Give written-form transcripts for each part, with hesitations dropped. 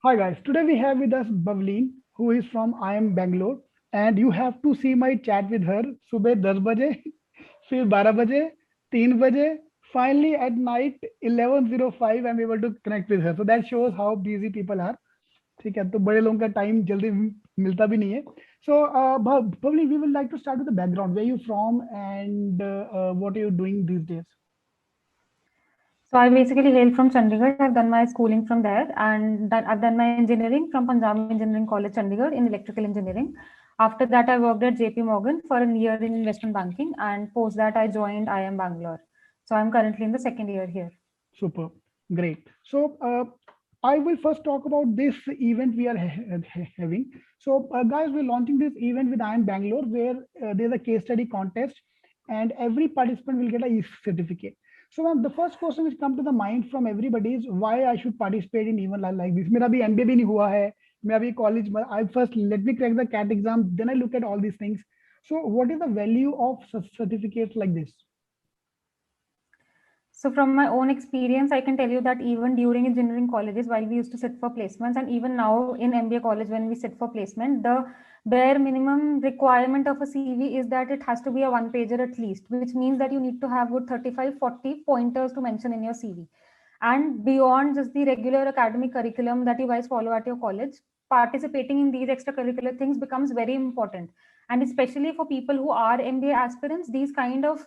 Hi guys, today we have with us Bavleen, who is from IM Bangalore, and you have to see my chat with her. सुबह 10 बजे, फिर 12 बजे, 3 बजे, finally at night 11:05 I'm able to connect with her. So that shows how busy people are. ठीक है, तो बड़े लोगों का टाइम जल्दी मिलता भी नहीं है. So Bavleen, we would like to start with the background. Where are you from and what are you doing these days? So I basically hail from Chandigarh. I've done my schooling from there, and I've done my engineering from Punjab Engineering College, Chandigarh, in electrical engineering. After that, I worked at JP Morgan for a year in investment banking, and post that, I joined IIM Bangalore. So I'm currently in the second year here. Super, great. So I will first talk about this event we are having. So guys, we're launching this event with IIM Bangalore, where there's a case study contest, and every participant will get a certificate. So the first question which come to the mind from everybody is why I should participate in event like this. मेरा भी MBA भी नहीं हुआ है. मैं अभी college में. I first let me crack the CAT exam, then I look at all these things. So what is the value of certificates like this? So from my own experience, I can tell you that even during engineering colleges, while we used to sit for placements, and even now in MBA college, when we sit for placement, the bare minimum requirement of a CV is that it has to be a one pager at least, which means that you need to have good 35, 40 pointers to mention in your CV. And beyond just the regular academic curriculum that you guys follow at your college, participating in these extracurricular things becomes very important. And especially for people who are MBA aspirants, these kind of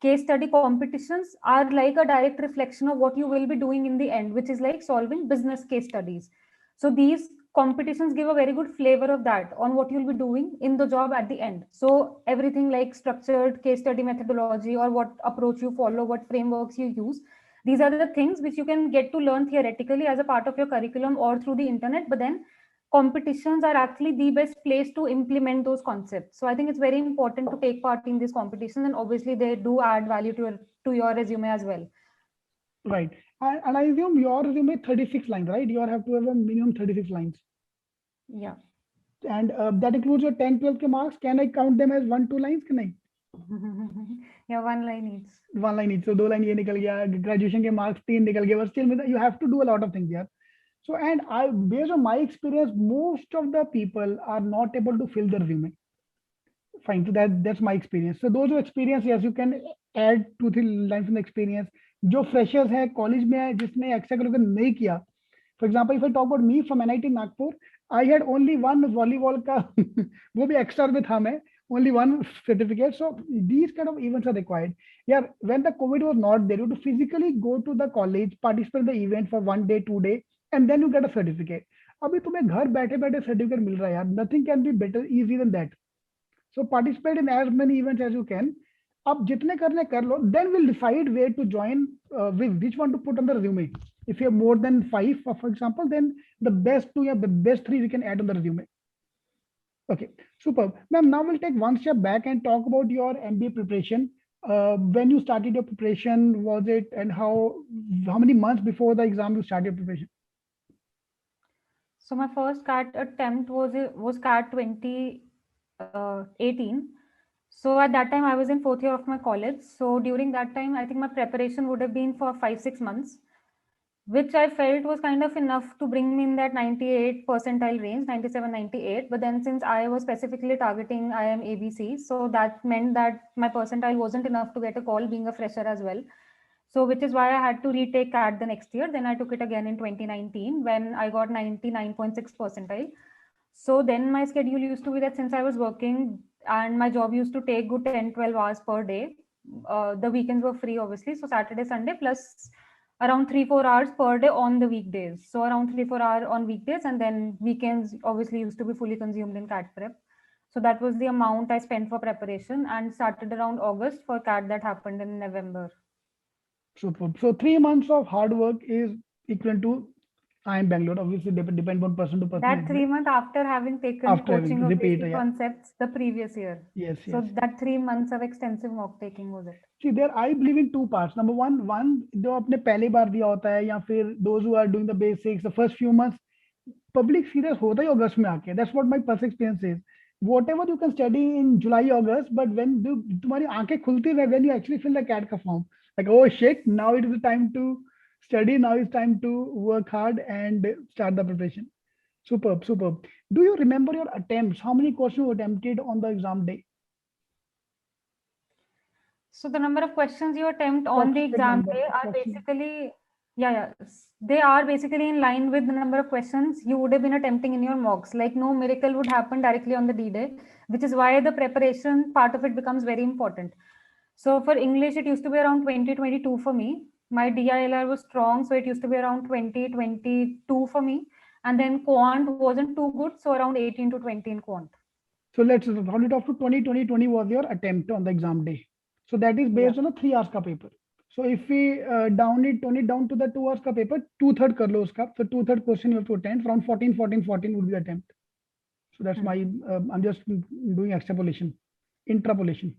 case study competitions are like a direct reflection of what you will be doing in the end, which is like solving business case studies. So these competitions give a very good flavor of that on what you'll be doing in the job at the end. So everything like structured case study methodology, or what approach you follow, what frameworks you use, these are the things which you can get to learn theoretically as a part of your curriculum or through the internet, but then competitions are actually the best place to implement those concepts. So I think it's very important to take part in these competitions, and obviously they do add value to your resume as well. Right. And I assume your resume 36 lines, right? You have to have a minimum 36 lines. Yeah. And that includes your 10, 12 ke marks. Can I count them as 1, 2 lines? Can I? Yeah, one line each. One line each. So 2 line ye nikal gaya. Graduation ke marks 3 nikal gaya. But still, you have to do a lot of things here. So, and I, based on my experience, most of the people are not able to fill the resume. Fine. So that's my experience. So those who experience, yes, you can add 2, 3 lines in experience. जो freshers है college में है जिसने extra curricular नहीं किया. For example, if I talk about me from NIT Nagpur, I had only one volleyball का वो भी extra में था मैं, only one certificate. So these kind of events are required. Yeah, when the COVID was not there, you have to physically go to the college, participate in the event for 1 day, 2 day, and then you get a certificate. अभी तुम्हें घर बैठे बैठे certificate मिल रहा है यार. Nothing can be better, easy than that. So participate in as many events as you can. अब जितने करने कर लो, then we'll decide where to join, which one to put on the resume. If you have more than 5, for example, then the best 2 or the best 3 we can add on the resume. Okay, superb. Ma'am, now we'll take one step back and talk about your MBA preparation. When you started your preparation, was it, and how many months before the exam you started your preparation? So my first CAT attempt was CAT 2018. So at that time I was in fourth year of my college. So during that time, I think my preparation would have been for 5-6 months, which I felt was kind of enough to bring me in that 98 percentile range, 97, 98. But then since I was specifically targeting IIM ABC, so that meant that my percentile wasn't enough to get a call, being a fresher as well. So which is why I had to retake CAT the next year. Then I took it again in 2019 when I got 99.6 percentile. So then my schedule used to be that since I was working and my job used to take good 10, 12 hours per day, the weekends were free, obviously. So Saturday, Sunday, plus around 3-4 hours per day on the weekdays. So around 3-4 hours on weekdays, and then weekends obviously used to be fully consumed in CAT prep. So that was the amount I spent for preparation, and started around August for CAT that happened in November. Superb. So 3 months of hard work is equivalent to IIM Bangalore. Obviously, depend on person to person That as well. 3 months after having taken After having coaching of repeat, basic yeah. concepts the previous year. Yes, So yes. that 3 months of extensive mock taking was it. See, there I believe in two parts. Number one जो आपने पहली बार दिया होता है या फिर those who are doing the basics, the first few months, public serious होता ही अगस्त में आके. That's what my personal experience is. Whatever you can study in July, August, but when तुम्हारी आंखें खुलती है, when you actually fill the CAT का form, like oh shit, now it is the time to study. Now it's time to work hard and start the preparation. Superb, superb. Do you remember your attempts? How many questions you attempted on the exam day? So the number of questions you attempt on the Approximate exam number, day are approximate. basically, they are basically in line with the number of questions you would have been attempting in your mocks. Like no miracle would happen directly on the D-Day, which is why the preparation part of it becomes very important. So for English, it used to be around 2022 for me. My DILR was strong, so it used to be around 2022 for me. And then quant wasn't too good, so around 18 to 20 in quant. So let's round it off to 20, 20, 20 was your attempt on the exam day. So that is Yeah. based on a 3 hours ka paper. So if we tone it down to the 2 hours ka paper, 2/3 kar lo uska. So 2/3 question you have to attempt. Around 14, 14, 14 would be the attempt. So that's my, I'm just doing extrapolation, interpolation.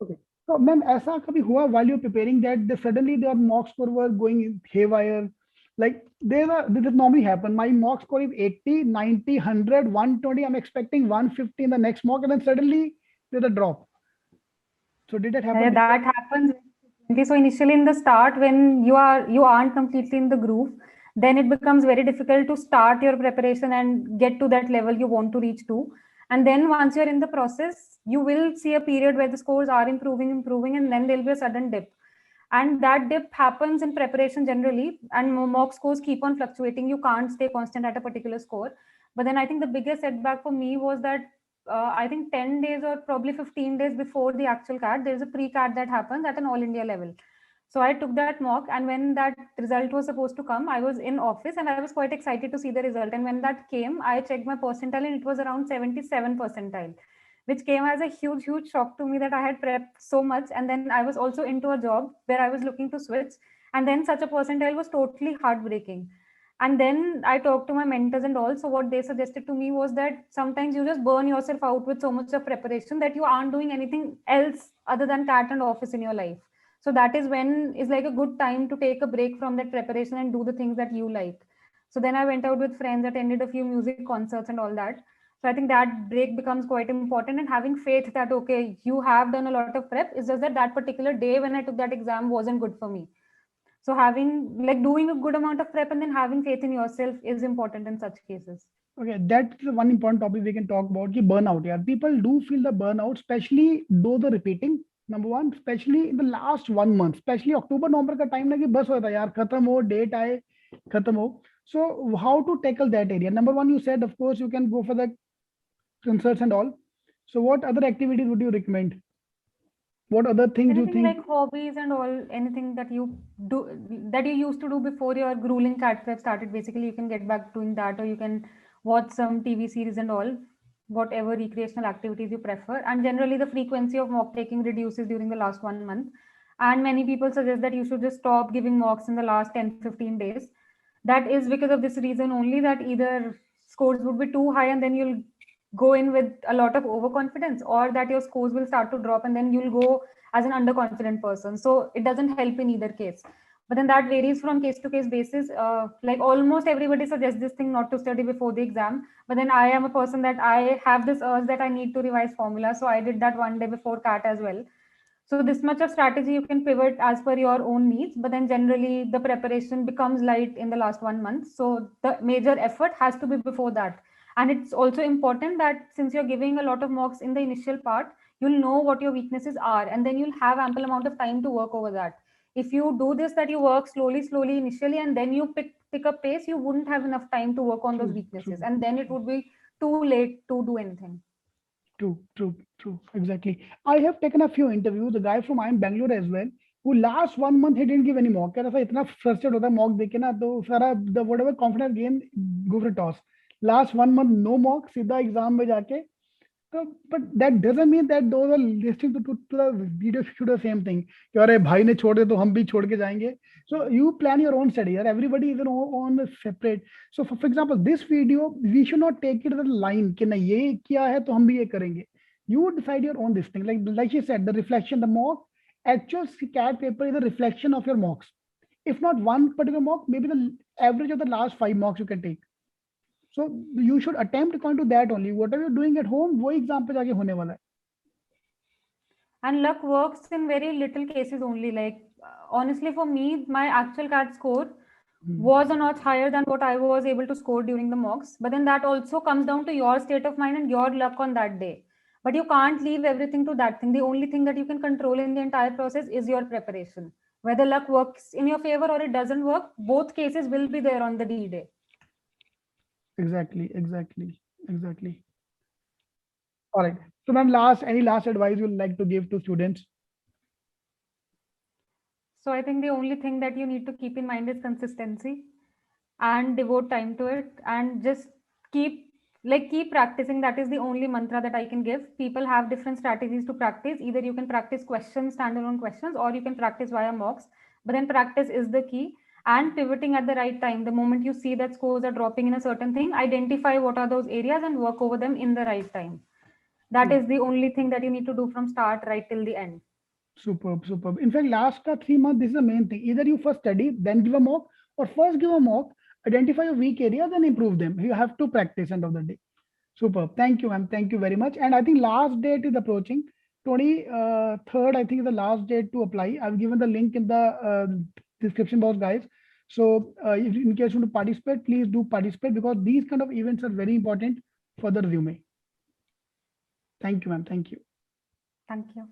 Okay. So ma'am, ऐसा कभी हुआ while you're preparing that suddenly their mock score were going haywire? Like this normally happen. My mock score is 80, 90, 100, 120. I'm expecting 150 in the next mock, and then suddenly there's a drop. So did that happen? That happens. So initially in the start, when you aren't completely in the groove, then it becomes very difficult to start your preparation and get to that level you want to reach to. And then once you're in the process, you will see a period where the scores are improving, and then there'll be a sudden dip. And that dip happens in preparation generally, and mock scores keep on fluctuating. You can't stay constant at a particular score. But then I think the biggest setback for me was that I think 10 days or probably 15 days before the actual CAT, there's a pre-CAT that happens at an all India level. So I took that mock, and when that result was supposed to come, I was in office and I was quite excited to see the result. And when that came, I checked my percentile and it was around 77 percentile, which came as a huge, huge shock to me that I had prepped so much. And then I was also into a job where I was looking to switch. And then such a percentile was totally heartbreaking. And then I talked to my mentors and all. So what they suggested to me was that sometimes you just burn yourself out with so much of preparation that you aren't doing anything else other than CAT and office in your life. So that is when is like a good time to take a break from that preparation and do the things that you like. So then I went out with friends, attended a few music concerts and all that. So I think that break becomes quite important, and having faith that, okay, you have done a lot of prep. It's just that that particular day when I took that exam wasn't good for me. So having like doing a good amount of prep and then having faith in yourself is important in such cases. Okay, that's the one important topic we can talk about. Ki burnout. Yeah, people do feel the burnout, especially those are repeating. Number one, especially in the last 1 month, especially October, November का time लगे बस होता यार खत्म हो date आए खत्म हो. So how to tackle that area? Number one, you said of course you can go for the concerts and all. So what other activities would you recommend? What other things you Anything think? like hobbies and all, anything that you do that you used to do before your grueling CAT prep started, basically you can get back doing that, or you can watch some TV series and all, whatever recreational activities you prefer. And generally the frequency of mock taking reduces during the last 1 month. And many people suggest that you should just stop giving mocks in the last 10-15 days. That is because of this reason only, that either scores would be too high and then you'll go in with a lot of overconfidence, or that your scores will start to drop and then you'll go as an underconfident person. So it doesn't help in either case. But then that varies from case to case basis. Like almost everybody suggests this thing not to study before the exam. But then I am a person that I have this urge that I need to revise formula. So I did that one day before CAT as well. So this much of strategy you can pivot as per your own needs, but then generally the preparation becomes light in the last 1 month. So the major effort has to be before that. And it's also important that since you're giving a lot of mocks in the initial part, you'll know what your weaknesses are, and then you'll have ample amount of time to work over that. If you do this, that you work slowly initially, and then you pick up pace, you wouldn't have enough time to work on those True, weaknesses, true. and then it would be too late to do anything. True. Exactly. I have taken a few interviews. The guy from I am Bangalore as well, who last 1 month he didn't give any mock. कह रहा था इतना frustrated होता है mock देख के ना तो सारा the whatever confidence gain go for a toss. Last 1 month no mock, सीधा exam में जाके. So, but that doesn't mean that those are listening to the video should do the same thing. कि अरे भाई ने छोड़ दे तो हम भी छोड़ के जाएंगे. So you plan your own study. Here. Everybody is on separate. So for example, this video we should not take it as a line कि नहीं ये किया है तो हम भी ये करेंगे. You decide your own this thing. Like you said, the reflection, the mock, actual CAT paper is a reflection of your mocks. If not one particular mock, maybe the average of the last 5 mocks you can take. So you should attempt according to that only. Whatever you're doing at home, वो exam पे जाके होने वाला है. And luck works in very little cases only. Like honestly, for me, my actual CAT score was a notch higher than what I was able to score during the mocks. But then that also comes down to your state of mind and your luck on that day. But you can't leave everything to that thing. The only thing that you can control in the entire process is your preparation. Whether luck works in your favor or it doesn't work, both cases will be there on the D-Day. Exactly. All right. So ma'am, any last advice you would like to give to students? So I think the only thing that you need to keep in mind is consistency and devote time to it, and just keep practicing. That is the only mantra that I can give. People have different strategies to practice. Either you can practice questions, standalone questions, or you can practice via mocks. But then practice is the key, and pivoting at the right time. The moment you see that scores are dropping in a certain thing, identify what are those areas and work over them in the right time. That is the only thing that you need to do from start right till the end. Superb. In fact, last 3 months, this is the main thing. Either you first study, then give a mock, or first give a mock, identify your weak areas and improve them. You have to practice end of the day. Superb. Thank you, ma'am. Thank you very much. And I think last date is approaching. 23rd, I think, is the last date to apply. I've given the link in the description box, guys. So if in case you want to participate, please do participate, because these kind of events are very important for the resume. Thank you, ma'am. Thank you. Thank you.